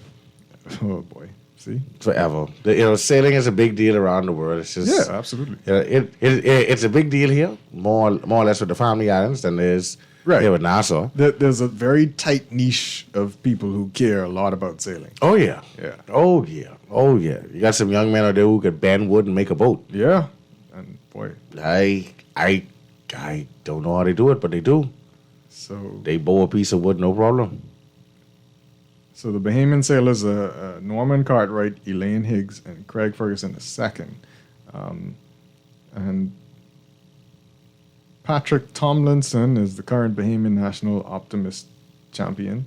B: Oh, boy. See?
C: Forever. Sailing is a big deal around the world. It's just,
B: Yeah, absolutely.
C: It's a big deal here, more or less with the Family Islands than there is here with Nassau.
B: There's a very tight niche of people who care a lot about sailing.
C: Oh, yeah.
B: Yeah.
C: Oh, yeah. Oh, yeah. You got some young men out there who could bend wood and make a boat.
B: Yeah. And, boy.
C: I don't know how they do it, but they do.
B: So
C: they bow a piece of wood, no problem.
B: So the Bahamian sailors are Norman Cartwright, Elaine Higgs, and Craig Ferguson II. And Patrick Tomlinson is the current Bahamian National Optimist Champion.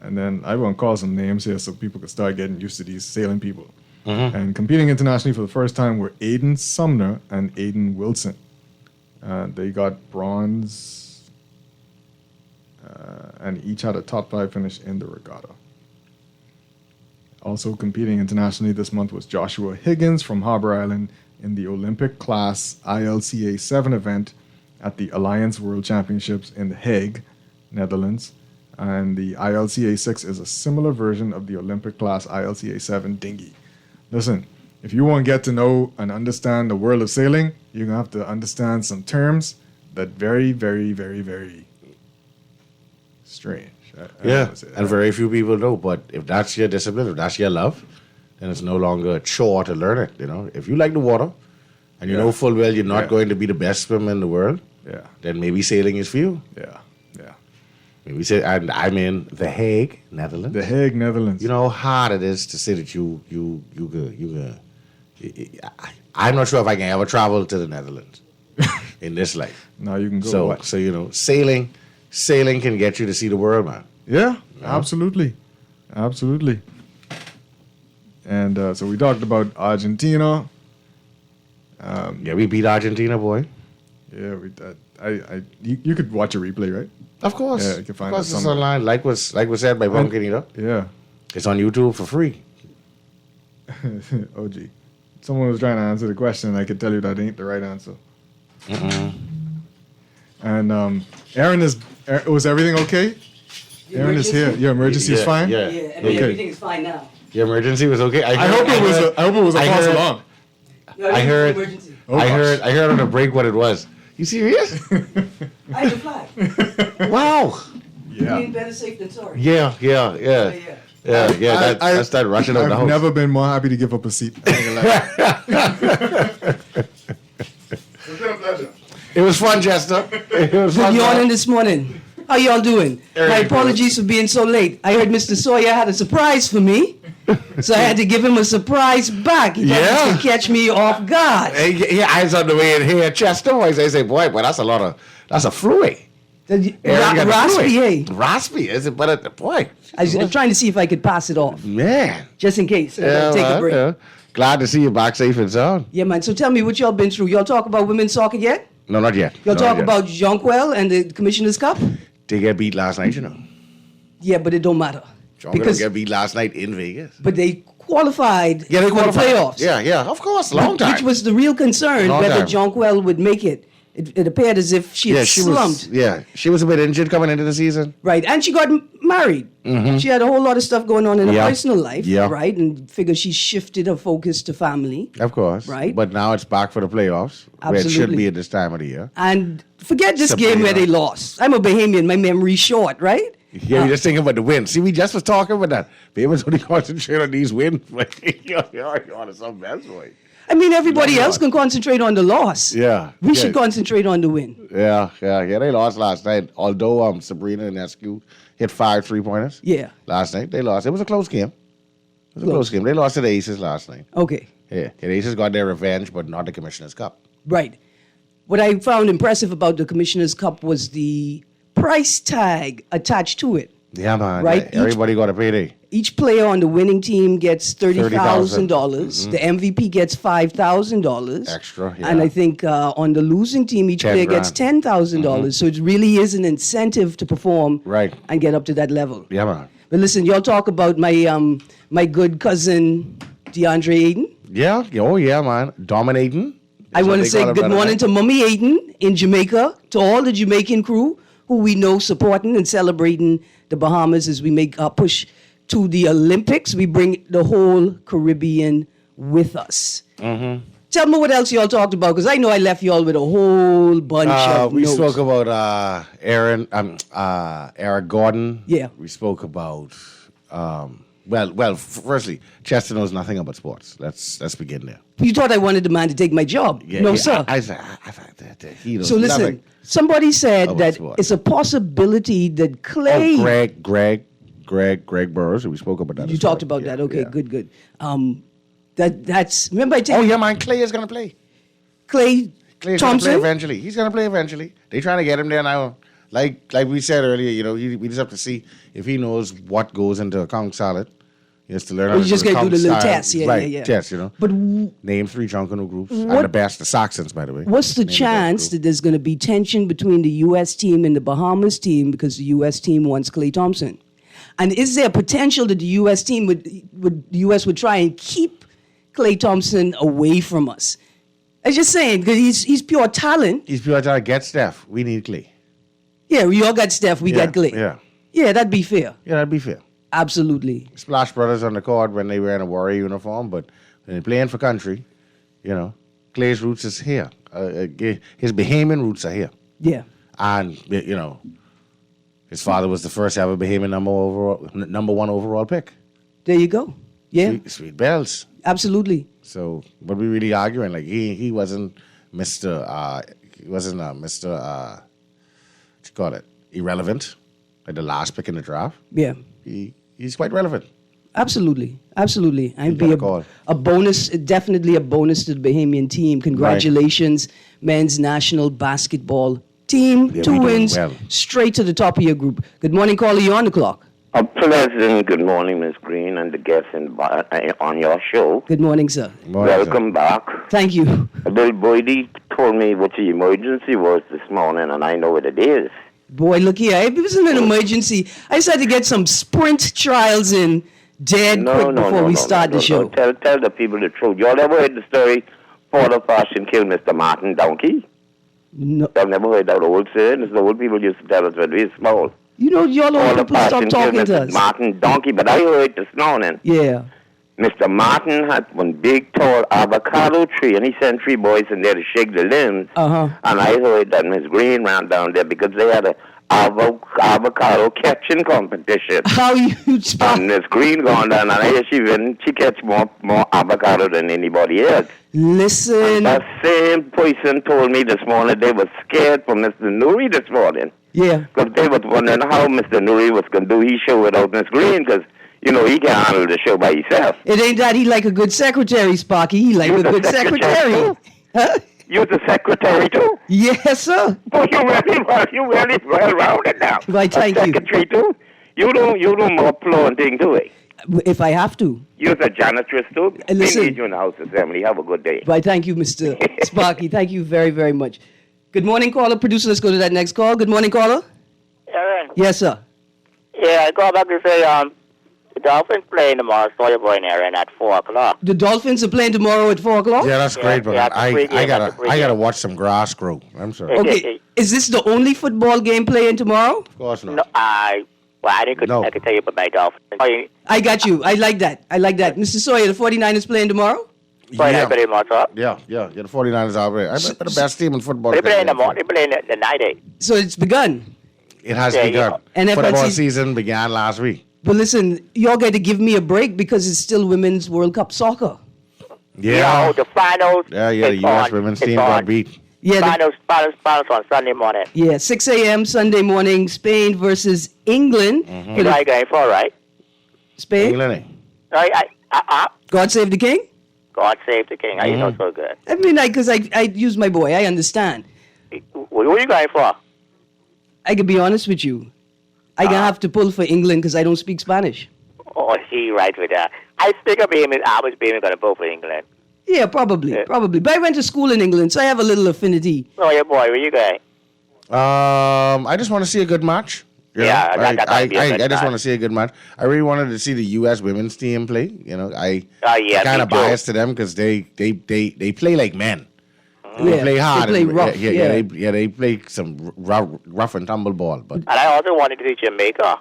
B: And then I won't call some names here so people can start getting used to these sailing people.
C: Mm-hmm.
B: And competing internationally for the first time were Aidan Sumner and Aidan Wilson. They got bronze and each had a top 5 finish in the regatta. Also competing internationally this month was Joshua Higgins from Harbour Island in the Olympic class ILCA 7 event at the Alliance World Championships in The Hague, Netherlands. And the ILCA 6 is a similar version of the Olympic class ILCA 7 dinghy. Listen, if you want to get to know and understand the world of sailing, you're going to have to understand some terms that very, very, very, very strange.
C: And very few people know. But if that's your discipline, if that's your love, then it's no longer a chore to learn it. If you like the water and you know full well you're not going to be the best swimmer in the world, then maybe sailing is for you.
B: Yeah.
C: Maybe say, and I'm in The Hague, Netherlands.
B: The Hague, Netherlands.
C: You know how hard it is to say that you I'm not sure if I can ever travel to the Netherlands in this life.
B: No, you can go.
C: So sailing can get you to see the world, man.
B: Yeah, absolutely. And so we talked about Argentina.
C: We beat Argentina, boy.
B: Yeah, you could watch a replay, right?
C: Of course.
B: Yeah, you can find it
C: it's online, like was said by Bunkinito.
B: Yeah.
C: It's on YouTube for free.
B: Oh, gee. Someone was trying to answer the question, and I could tell you that ain't the right answer. And Erin was everything okay? Erin is here. Your emergency is fine?
C: Yeah.
J: Everything is fine now.
C: Your emergency was okay?
B: I hope it was a false alarm.
C: I heard on the break what it was. You serious?
J: I had to fly.
C: Wow.
J: Yeah. Being better safe than sorry.
C: Yeah. That's that rushing out the house.
B: I've never been more happy to give up a seat.
C: It was fun, Chester. It was fun.
J: Good yawning this morning. How y'all doing? My apologies for being so late. I heard Mr. Sawyer had a surprise for me, so I had to give him a surprise back. He thought he could catch me off guard.
C: I was on the way in here, Chester. I say, boy, but that's a fluid.
J: Raspy, eh?
C: Raspy, is it? But boy,
J: I was trying to see if I could pass it off.
C: Man.
J: Just in case. Take a break.
C: Yeah. Glad to see you back safe and sound.
J: Yeah, man. So tell me what y'all been through. Y'all talk about women's soccer yet?
C: No, not yet.
J: Y'all talk about Jonquil and the Commissioner's Cup?
C: They get beat last night, you know.
J: Yeah, but it don't matter.
C: Jonquil get beat last night in Vegas.
J: But they qualified
C: for the
J: playoffs.
C: Yeah, of course. Long time.
J: Which was the real concern, whether Jonquil would make it. It appeared as if she had slumped.
C: She was a bit injured coming into the season.
J: Right, and she got married. Mm-hmm. She had a whole lot of stuff going on in her personal life, right? And figure she shifted her focus to family.
C: Of course.
J: Right.
C: But now it's back for the playoffs, where it should be at this time of the year.
J: And forget this game where they lost. I'm a Bahamian, my memory's short, right?
C: Yeah, you're just thinking about the win. See, we just was talking about that. Bahamians only concentrate on these wins. You're on something else, boy.
J: I mean, everybody else can concentrate on the loss.
C: Yeah.
J: We should concentrate on the win.
C: Yeah. They lost last night. Although Sabrina and Eskew hit 5 3-pointers.
J: Yeah.
C: Last night, they lost. It was a close game. They lost to the Aces last night.
J: Okay.
C: Yeah. The Aces got their revenge, but not the Commissioner's Cup.
J: Right. What I found impressive about the Commissioner's Cup was the price tag attached to it.
C: Yeah, man.
J: Right?
C: Everybody got a payday.
J: Each player on the winning team gets $30,000.
C: $30,000.
J: The MVP gets $5,000
C: Extra, yeah.
J: and I think on the losing team, each
C: 10
J: player gets
C: grand.
J: $10,000. So it really is an incentive to perform
C: Right.
J: and get up to that level.
C: Yeah, man.
J: But listen, y'all talk about my my good cousin DeAndre Ayton.
C: Yeah. Oh, yeah, man. Dominating.
J: I want to say good morning to Mummy Ayton in Jamaica, to all the Jamaican crew who we know supporting and celebrating the Bahamas as we make our push to the Olympics. We bring the whole Caribbean with us.
C: Mm-hmm.
J: Tell me what else y'all talked about, because I know I left y'all with a whole bunch of
C: We
J: notes.
C: spoke about Erin, Eric Gordon.
J: Yeah.
C: We spoke about, firstly, Chester knows nothing about sports. Let's begin there.
J: You thought I wanted the man to take my job.
C: Yeah,
J: No,
C: yeah,
J: sir.
C: I thought that he knows
J: So listen,
C: nothing
J: somebody said
C: about
J: that
C: sports.
J: it's a possibility that Clay...
C: Greg Burrows. We spoke about that.
J: You
C: as
J: talked
C: well.
J: about
C: Yeah,
J: that. Okay,
C: yeah.
J: good. That's... Remember I
C: Oh, yeah, man. Clay is going to play.
J: Clay
C: Clay's going to play
J: Thompson?
C: eventually. He's going to play eventually. They're trying to get him there now. Like we said earlier, we just have to see if he knows what goes into a conch salad. He has to learn how
J: You
C: to
J: just
C: do
J: got to do the
C: conch
J: little
C: style.
J: test. Yeah,
C: right,
J: yeah.
C: test,
J: But
C: Name 3 Junkanoo groups. And
J: What-
C: the best, the Saxons, by the way.
J: what's the
C: Name
J: chance
C: best
J: that there's going to be tension between the U.S. team and the Bahamas team because the U.S. team wants Clay Thompson? And is there potential that the U.S. team would try and keep Clay Thompson away from us? I'm just saying, because he's pure talent.
C: He's pure talent. Get Steph. We need Clay.
J: Yeah, we all got Steph, we got Clay.
C: Yeah.
J: Yeah, that'd be fair.
C: Yeah, that'd be fair.
J: Absolutely.
C: Splash Brothers on the court when they were in a Warrior uniform, but when they're playing for country, Clay's roots is here. His Bahamian roots are here.
J: Yeah.
C: And, his father was the first ever Bahamian number one overall pick.
J: There you go. Yeah,
C: Sweet bells.
J: absolutely.
C: So, what we really arguing? Like, he wasn't Mr. What you call it? Irrelevant. Like the last pick in the draft.
J: Yeah.
C: He's quite relevant.
J: Absolutely. I'd
C: got
J: be
C: a call.
J: a bonus, definitely a bonus to the Bahamian team. Congratulations, men's national basketball team.
C: Yeah,
J: 2
C: we doing
J: wins,
C: well.
J: straight to the top of your group. Good morning, caller. You on the clock.
K: A pleasant good morning, Miss Greene, and the guests on your show.
J: Good morning, sir.
K: Welcome back.
J: Thank you.
K: Little Boydie told me what the emergency was this morning, and I know what it is.
J: Boy, look here. It wasn't an emergency. I just had to get some sprint trials in quick before we start the show.
K: Tell the people the truth. Y'all ever heard the story, Paula Fashion killed Mr. Martin Donkey?
J: No.
K: I've never heard that old saying. The old people used to tell us when we were small.
J: Y'all old people stop talking to
K: Mr.
J: us.
K: Martin Donkey, but I heard this morning.
J: Yeah.
K: Mr. Martin had one big, tall avocado tree, and he sent 3 boys in there to shake the limbs.
J: Uh-huh.
K: And I heard that Miss Greene ran down there because they had a avocado catching competition.
J: How you spot?
K: And Miss Greene gone down, and I hear she catch more avocado than anybody else.
J: Listen.
K: That same person told me this morning they were scared for Mr. Nuri this morning.
J: Yeah.
K: Because they was wondering how Mr. Nuri was going to do his show without Miss Greene, because, he can't handle the show by himself.
J: It ain't that he like a good secretary, Sparky. He like a good secretary. Huh?
K: You're the secretary, too?
J: Yes, sir.
K: Oh, you really well-rounded now.
J: Right, thank you.
K: Secretary, too? You do more flowing thing, too, eh?
J: If I have to.
K: You're the janitress, too?
J: Listen.
K: Engage you in the House Assembly. Have a good day.
J: Right, thank you, Mr. Sparky. Thank you very, very much. Good morning, caller. Producer, let's go to that next call. Good morning, caller.
G: Erin.
J: Yes, sir.
G: Yeah, I go back to say, the Dolphins playing tomorrow, so you're going Erin at 4 o'clock.
J: The Dolphins are playing tomorrow at 4 o'clock?
C: Yeah, that's great, but
G: yeah,
C: I gotta watch some grass grow. I'm sorry.
J: Okay, is this the only football game playing tomorrow?
C: Of course not.
G: No, I could tell you about my Dolphins.
J: I got you. I like that. Mr. Sawyer, the 49ers playing tomorrow?
C: Yeah.
G: Pretty much up.
C: Yeah, the 49ers are great. I bet they're the best team in football.
G: They play in the morning. They play in the night. Eh?
J: So it's begun.
C: It has
G: Yeah,
C: begun.
G: yeah.
J: And
C: Football
J: FLC
C: season began last week.
J: But listen, y'all got to give me a break because it's still Women's World Cup soccer.
C: Yeah.
G: The finals.
C: The U.S. women's team got beat.
J: Yeah,
G: finals on Sunday morning.
J: Yeah, 6 a.m. Sunday morning, Spain versus England.
C: Mm-hmm.
G: You know you're going for, right?
J: Spain?
C: England.
J: God save the king?
G: God save the king. You know so good.
J: I mean, because I use my boy. I understand.
G: Who are you going for?
J: I can be honest with you. I gonna have to pull for England because I don't speak Spanish.
G: Oh, she right with that. I think of him, I was being going to vote for England.
J: Yeah, probably. But I went to school in England, so I have a little affinity.
G: Oh, yeah, boy, where you going?
C: I just want to see a good match. You know? I just want to see a good match. I really wanted to see the U.S. women's team play. You know, I'm kind of biased to them because they play like men. They play hard.
J: They play rough.
C: They play some rough and tumble ball. But
G: And I also wanted to see Jamaica.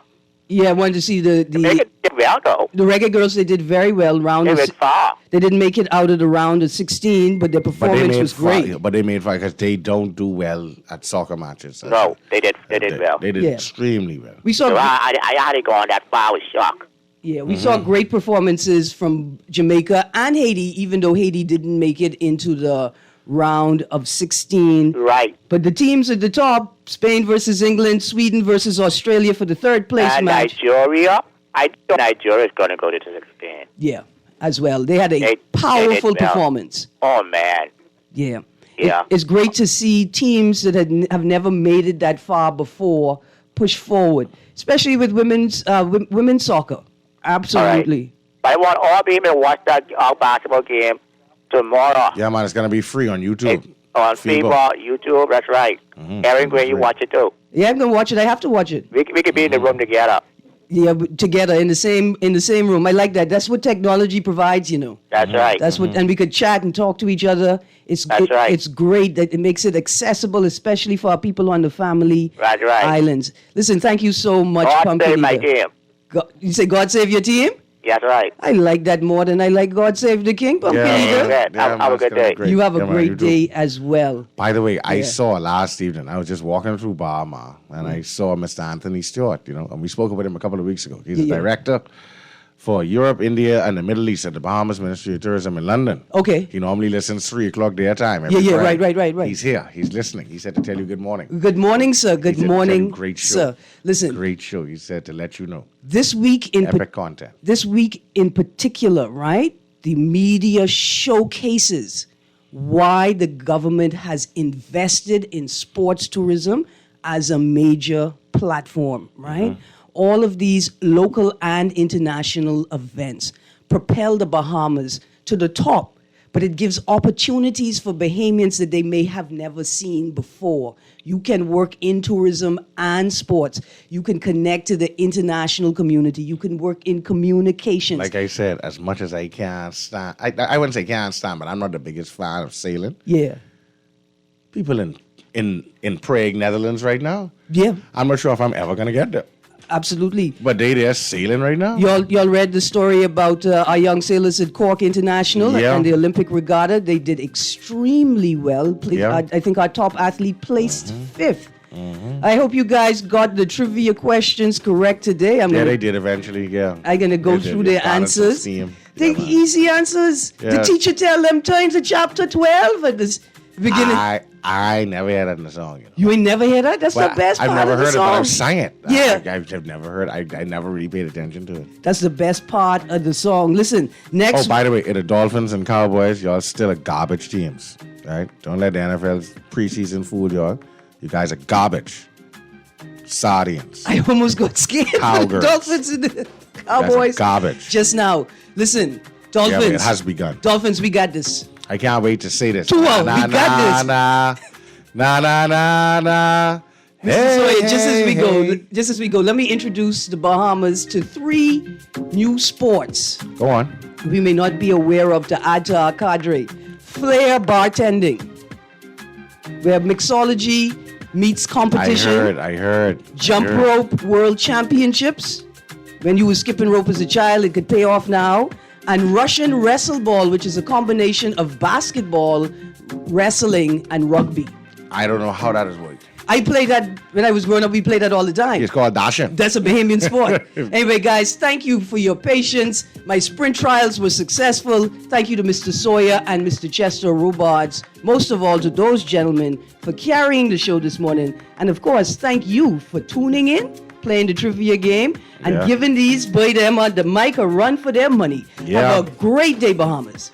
J: Yeah, I wanted to see the
G: Jamaica did well, though.
J: The reggae girls. They did very well.
G: They went far.
J: They didn't make it out of the round of 16, but their performance was great.
C: But they made far because they don't do well at soccer matches.
G: No, they did well.
C: They did extremely well.
J: We saw.
G: So I had to go on that far. I was shocked.
J: Yeah, we saw great performances from Jamaica and Haiti, even though Haiti didn't make it into the round of 16.
G: Right.
J: But the teams at the top, Spain versus England, Sweden versus Australia for the third place
G: and
J: match.
G: Nigeria, I think Nigeria is going to go to 16.
J: Yeah, as well. They had a powerful performance.
G: Oh, man.
J: Yeah.
G: Yeah.
J: It's great to see teams that have never made it that far before push forward, especially with women's soccer. Absolutely.
G: But I want all people to watch that basketball game tomorrow.
C: Yeah, man, it's going to be free on YouTube.
G: On FIBA, YouTube, that's right. Erin, Greene, you watch it too.
J: Yeah, I'm going to watch it. I have to watch it.
G: We could be in the room together.
J: Yeah, together in the same room. I like that. That's what technology provides, you know.
G: That's right.
J: That's what, and we could chat and talk to each other. It's great that it makes it accessible, especially for our people on the family islands. Listen, thank you so much,
G: God save my team.
J: You say God save your team?
G: That's right.
J: I like that more than I like God Save the King, Pumpkin Eater.
G: Have a good day.
J: You have a great day as well.
C: By the way, I saw last evening, I was just walking through Bahama, and I saw Mr. Anthony Stewart, you know, and we spoke about him a couple of weeks ago. He's a director for Europe, India, and the Middle East at the Bahamas Ministry of Tourism in London.
J: Okay.
C: He normally listens 3 o'clock their time.
J: Right.
C: He's here. He's listening. He said to tell you good morning.
J: Good morning, sir. Good morning,
C: great show.
J: sir. Listen.
C: Great show. He said to let you know.
J: This week in
C: epic content.
J: This week in particular, right? The media showcases why the government has invested in sports tourism as a major platform, right? All of these local and international events propel the Bahamas to the top, but it gives opportunities for Bahamians that they may have never seen before. You can work in tourism and sports. You can connect to the international community. You can work in communications.
C: Like I said, as much as I can't stand, I wouldn't say can't stand, but I'm not the biggest fan of sailing.
J: Yeah.
C: People in Prague, Netherlands right now.
J: Yeah.
C: I'm not sure if I'm ever going to get there.
J: Absolutely.
C: But they're sailing right now?
J: Y'all read the story about our young sailors at Cork International and the Olympic Regatta. They did extremely well. I think our top athlete placed 5th. I hope you guys got the trivia questions correct today.
C: They did eventually,
J: I'm going to go through their answers. They easy answers.
C: Yeah.
J: The teacher tell them turn to chapter 12 at the beginning.
C: I never heard that in the song. You know?
J: You ain't never heard that? That's the best part
C: I've never
J: of the
C: heard
J: song.
C: it, but I've sang it.
J: Yeah.
C: I've never heard it. I never really paid attention to it.
J: That's the best part of the song. Listen, next...
C: Oh, by the way, the Dolphins and Cowboys, y'all still are garbage teams, right? Don't let the NFL's preseason fool y'all. You guys are garbage. Sardines.
J: I almost got scared.
C: Cowgirls.
J: Dolphins and the Cowboys.
C: Garbage.
J: Just now. Listen, Dolphins.
C: Yeah, it has begun.
J: Dolphins, we got this.
C: I can't wait to say this.
J: 2-0, we got this.
C: Hey,
J: just as we go, let me introduce the Bahamas to 3 new sports.
C: Go on.
J: We may not be aware of to add to our cadre. Flair bartending, where mixology meets competition.
C: I heard.
J: Jump rope world championships. When you were skipping rope as a child, it could pay off now. And Russian wrestle ball, which is a combination of basketball, wrestling, and rugby.
C: I don't know how that is working.
J: I played that when I was growing up. We played that all the time.
C: It's called dashing.
J: That's a Bahamian sport. Anyway, guys, thank you for your patience. My sprint trials were successful. Thank you to Mr. Sawyer and Mr. Chester Robards. Most of all to those gentlemen for carrying the show this morning. And of course, thank you for tuning in, playing the trivia game, and giving these boy them on the mic a run for their money. Have a great day, Bahamas.